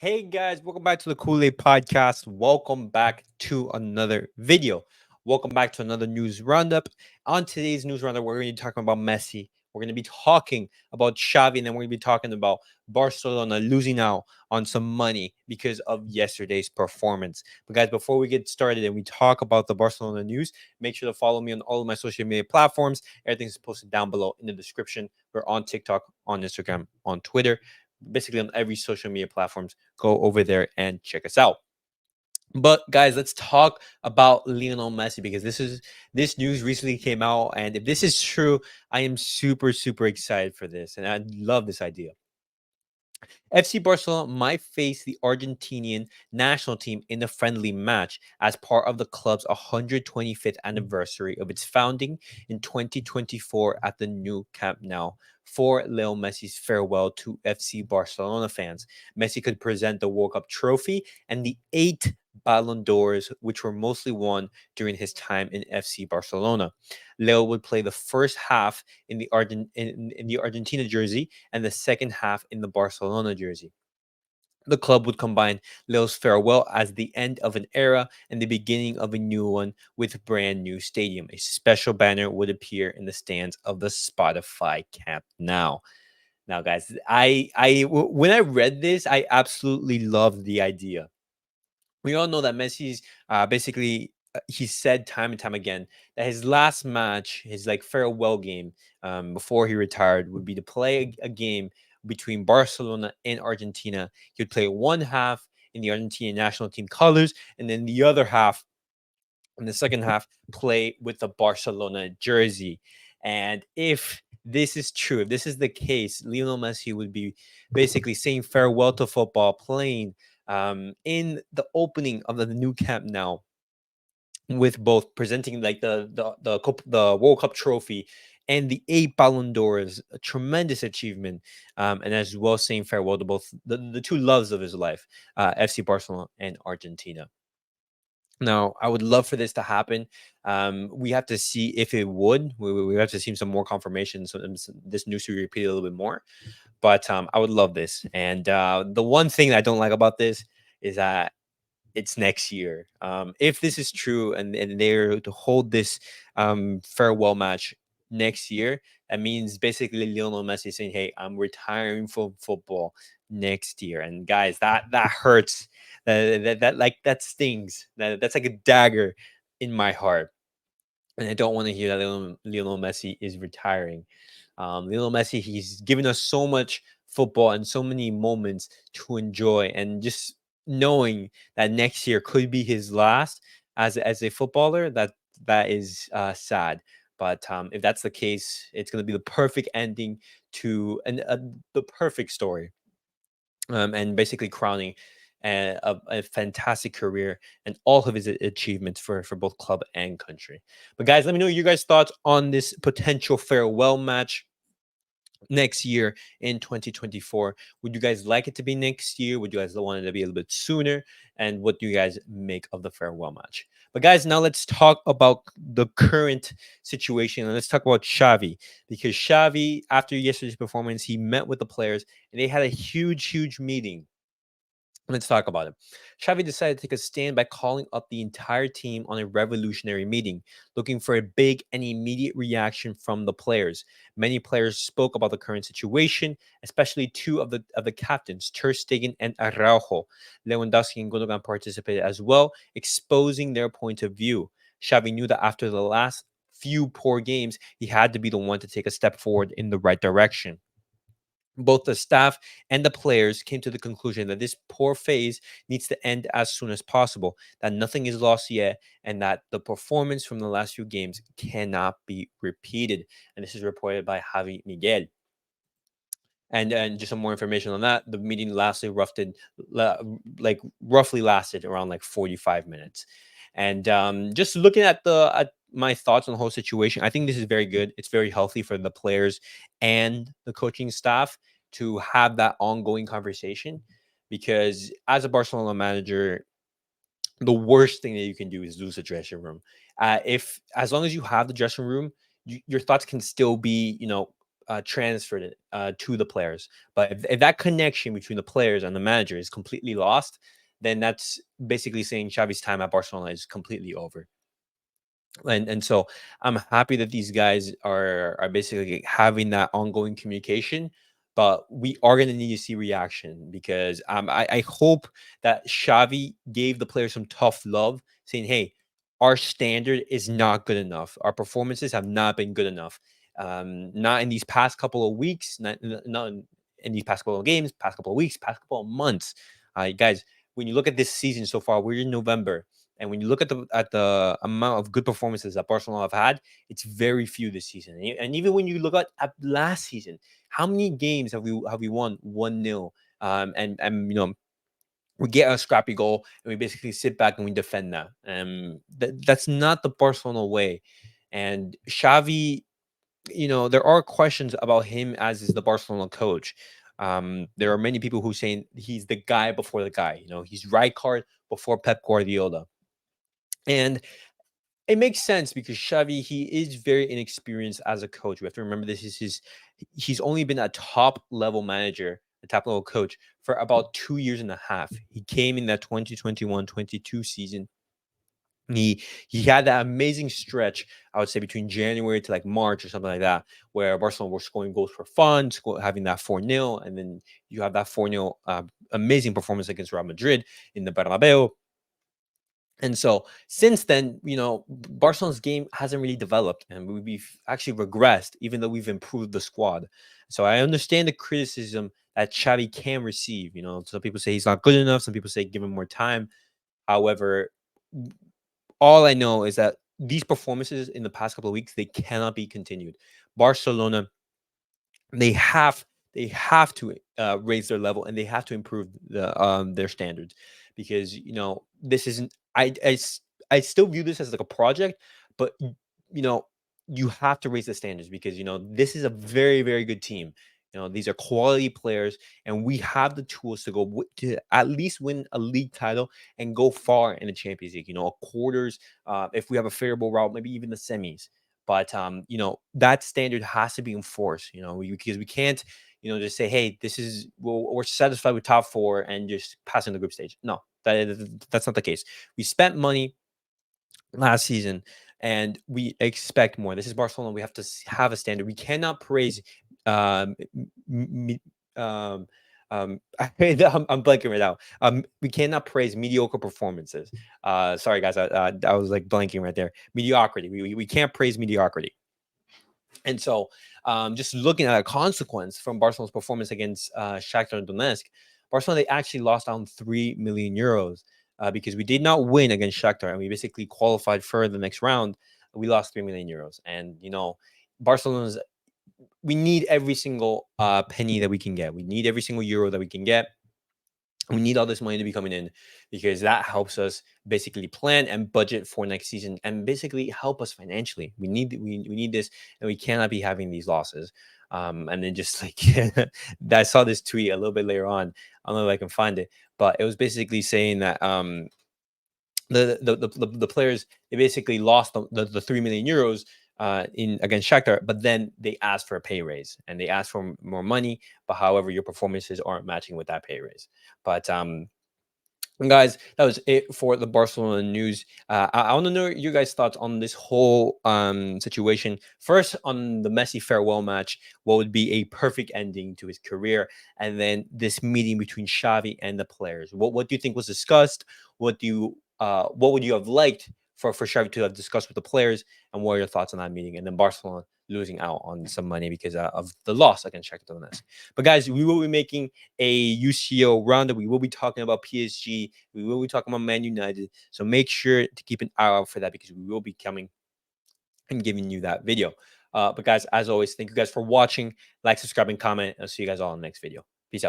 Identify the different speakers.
Speaker 1: Hey guys, welcome back to the Kool-Aid Podcast. Welcome back to another video. Welcome back to another news roundup. On today's news roundup, we're going to be talking about Messi. We're going to be talking about Xavi, and then we're going to be talking about Barcelona losing out on some money because of yesterday's performance. But guys, before we get started and we talk about the Barcelona news, make sure to follow me on all of my social media platforms. Everything's posted down below in the description. We're on TikTok, on Instagram, on Twitter, basically on every social media platforms. Go over there and check us out. But guys, let's talk about Lionel Messi because this news recently came out, and if this is true, I am super excited for this, and I love this idea. FC Barcelona might face the Argentinian national team in a friendly match as part of the club's 125th anniversary of its founding in 2024 at the new Camp Nou. For Leo Messi's farewell to FC Barcelona fans, Messi could present the World Cup trophy and the 8 Ballon d'Ors, which were mostly won during his time in FC Barcelona. Leo would play the first half in the Argentina jersey and the second half in the Barcelona jersey. The club would combine Leo's farewell as the end of an era and the beginning of a new one with a brand new stadium. A special banner would appear in the stands of the Spotify Camp Nou. Now, guys, when I read this, I absolutely loved the idea. We all know that Messi's basically he said time and time again that his last match, his like farewell game before he retired, would be to play a game between Barcelona and Argentina. He would play one half in the Argentinian national team colors, and then the other half in the second half play with the Barcelona jersey. And if this is true, if this is the case, Lionel Messi would be basically saying farewell to football, playing in the opening of the new camp now, with both presenting like the World Cup trophy and the 8 Ballon d'Ors, a tremendous achievement, and as well saying farewell to both the two loves of his life, FC Barcelona and Argentina. Now, I would love for this to happen. We have to see if it would. We have to see some more confirmation, so this news to be repeated a little bit more. But I would love this. And the one thing I don't like about this is that it's next year. If this is true and they're to hold this farewell match next year, that means basically Lionel Messi saying, "Hey, I'm retiring from football next year." And guys, that hurts. That stings. That's like a dagger in my heart. And I don't want to hear that Lionel Messi is retiring. Lionel Messi, he's given us so much football and so many moments to enjoy, and just knowing that next year could be his last as a footballer, that is sad. But if that's the case, it's going to be the perfect ending to the perfect story, and basically crowning a fantastic career and all of his achievements for both club and country. But guys, let me know your guys' thoughts on this potential farewell match next year in 2024. Would you guys like it to be next year? Would you guys want it to be a little bit sooner? And what do you guys make of the farewell match? But guys, now let's talk about the current situation, and let's talk about Xavi, because Xavi, after yesterday's performance, he met with the players and they had a huge meeting. Let's talk about it. Xavi decided to take a stand by calling up the entire team on a revolutionary meeting, looking for a big and immediate reaction from the players. Many players spoke about the current situation, especially two of the captains, Ter Stegen and Araujo. Lewandowski and Gundogan participated as well, exposing their point of view. Xavi knew that after the last few poor games, he had to be the one to take a step forward in the right direction. Both the staff and the players came to the conclusion that this poor phase needs to end as soon as possible, that nothing is lost yet, and that the performance from the last few games cannot be repeated. And this is reported by Javi Miguel. And just some more information on that. The meeting roughly lasted around like 45 minutes. And just looking at my thoughts on the whole situation, I think this is very good. It's very healthy for the players and the coaching staff to have that ongoing conversation, because as a Barcelona manager, the worst thing that you can do is lose the dressing room. If as long as you have the dressing room, your thoughts can still be, transferred it to the players. But if that connection between the players and the manager is completely lost, then that's basically saying Xavi's time at Barcelona is completely over. And so I'm happy that these guys are basically having that ongoing communication, but we are going to need to see reaction because I hope that Xavi gave the players some tough love, saying, "Hey, our standard is not good enough. Our performances have not been good enough. Not in these past couple of weeks, not in these past couple of games, past couple of weeks, past couple of months, guys. When you look at this season so far, we're in November." And when you look at the amount of good performances that Barcelona have had, it's very few this season. And even when you look at last season, how many games have we won 1-0? And we get a scrappy goal and we basically sit back and we defend that. That's not the Barcelona way. And Xavi, there are questions about him as is the Barcelona coach. There are many people who saying he's the guy before the guy. He's Rijkaard before Pep Guardiola. And it makes sense because Xavi, he is very inexperienced as a coach. We have to remember this is he's only been a top level manager, a top level coach for about 2 years and a half. He came in that 2021-22 season. He had that amazing stretch, I would say, between January to like March or something like that, where Barcelona were scoring goals for fun, having that 4-0, and then you have that 4-0 amazing performance against Real Madrid in the Bernabeu. And so since then, Barcelona's game hasn't really developed and we've actually regressed, even though we've improved the squad. So I understand the criticism that Xavi can receive. Some people say he's not good enough. Some people say give him more time. However, all I know is that these performances in the past couple of weeks, they cannot be continued. Barcelona, they have to raise their level and they have to improve their standards because this isn't I still view this as like a project, but you know you have to raise the standards because this is a very, very good team. These are quality players and we have the tools to to at least win a league title and go far in the Champions League, a quarters, if we have a favorable route, maybe even the semis. But that standard has to be enforced. Because we can't, just say, hey, we're satisfied with top four and just passing the group stage. No, that's not the case. We spent money last season and we expect more. This is Barcelona. We have to have a standard. We cannot praise um, um, I'm blanking right now. We cannot praise mediocre performances. Sorry guys, I was like blanking right there. Mediocrity. We can't praise mediocrity. And so, just looking at a consequence from Barcelona's performance against Shakhtar Donetsk, Barcelona, they actually lost on 3 million euros because we did not win against Shakhtar and we basically qualified for the next round. We lost 3 million euros. And, Barcelona's, we need every single penny that we can get. We need every single euro that we can get. We need all this money to be coming in because that helps us basically plan and budget for next season and basically help us financially. We need this and we cannot be having these losses. And then just like I saw this tweet a little bit later on. I don't know if I can find it, but it was basically saying that the players, they basically lost the 3 million euros in against Shakhtar, but then they asked for a pay raise and they asked for more money. But however, your performances aren't matching with that pay raise. But guys, that was it for the Barcelona news. I want to know your guys' thoughts on this whole situation. First, on the Messi farewell match, what would be a perfect ending to his career? And then this meeting between Xavi and the players. What do you think was discussed? What would you have liked for Xavi to have discussed with the players? And what are your thoughts on that meeting? And then Barcelona losing out on some money because of the loss against Shakhtar Donetsk. But guys, we will be making a UCO roundup. We will be talking about PSG. We will be talking about Man United. So make sure to keep an eye out for that because we will be coming and giving you that video. But guys, as always, thank you guys for watching. Like, subscribe, and comment. I'll see you guys all in the next video. Peace out, guys.